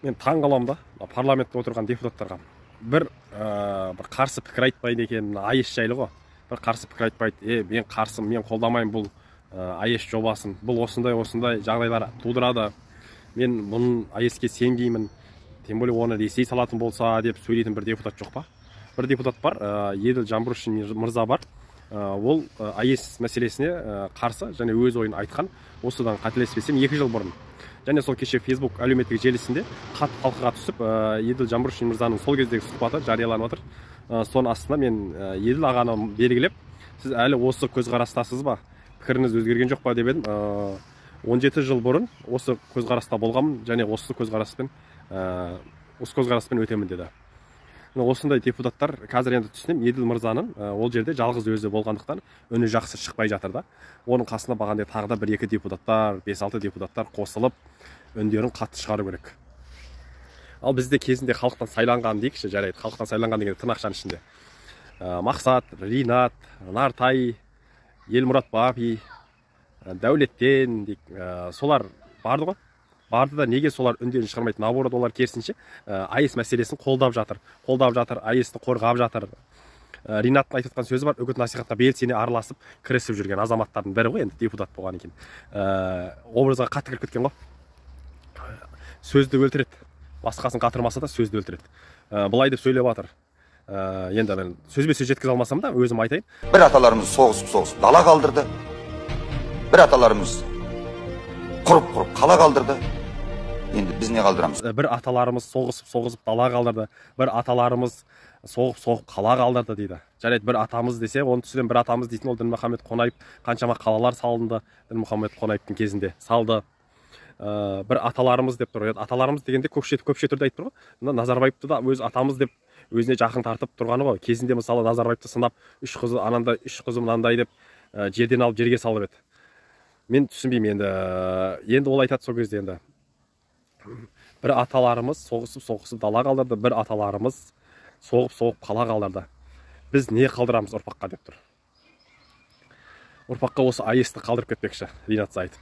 Мен таң қаламын да, парламентте отырған депутаттарға бір қарсы пікір айтпайды екен. АЭС жайлы ғой. Бір қарсы пікір айтпайды. Мен қарсымын, мен қолдамаймын бұл АЭС жобасын. Бұл осындай жағдайлар тудырады. Мен бұның АЭСке сенбеймін. Тем более оны Ресей салатын болса деп сөйлейтін бір депутат жоқ па? Бір депутат бар, Еділ Жамбыршин мырза бар. Ол АЭС мәселесіне қарсы және өз ойын айтқан. Осыдан қателеспесем 2 жыл бұрын. Және сол кеше Facebook әлеуметтік желісінде қатты талқыға түсіп, Еділ Жамбыршин мырзаның сол кездегі сұхбаты жарияланып отыр. Соның астына мен Еділ ағаны белгілеп, сіз әлі осы көзқарастасыз ба? Пікіріңіз өзгерген жоқ па деп едім. 17 жыл бұрын осы көзқараста болғанмын және осы көзқараспен өтемін деді. Осындай депутаттар қазір енді түсінем, Еділ мырзаның ол жерде жалғыз өзі болғандықтан үні жақсы шықпай жатыр да. Оның қасына бағандай тағы да 1-2 депутаттар, 5-6 депутаттар қосылып, үндерін қатты шығару керек. Ал бізде кезінде халықтан сайланған дейікші, жарайды, халықтан сайланған деген тырнақшаның ішінде. Мақсат, Ринат, Нартай, Елмұрат Бапи, Дәулеттен, солар барды ғой. Барды да неге солар үндерін шығармайды? Наоборот, олар керісінше АЭС мәселесін қолдап жатыр, АЭСті қорғап жатыр. Ринаттың айтып жатқан сөзі бар, үгіт насихатқа белсене араласып, кірісіп жүрген азаматтардың бірі ғой, енді депутат болған екен. Образға қатты кіріп кеткен ғой. Сөзді өлтіреді. Басқасын қатырмаса да сөзді өлтіреді. Бұлай деп сөйлеп жатыр. Енді мен сөзбе-сөз жеткізе алмасам да өзім айтайын. Bir atalarımız soğusup dala kaldırdı. Bir atalarımız kurup kala kaldırdı. Şimdi biz ne kaldıramız? Bir аталарымыз соғысып дала қалдырды. Bir аталарымыз соғып қала қалдырды дейді. Жарайды, бір атамыз десе, оның түсінен бір атамыз дейтін ол Дінмұхаммед Қонаев қаншама қалалар салынды. Дінмұхаммед Қонаевтың кезінде салды. Bir аталарымыз деп тұр. Аталарымыз дегенде көкше түрде айтып тұр ғой. Назарбаевты да өз атамыз деп өзіне жақын тартып тұрғаны ғой. Кезінде мысалы Назарбаевты сынап, 3 қызы анандай, 3 қызы мынандай деп жерден алып жерге салып еді. Мен түсінбеймін енді ол айтады сол кезде енді. Bir atalarımız соғысып дала қалдырды, bir аталарымыз соғып қала қалдырды. Біз не қалдырамыз ұрпаққа деп тұр. Ұрпаққа осы АЭСті қалдырып кетпекші, Ринат Зайытов.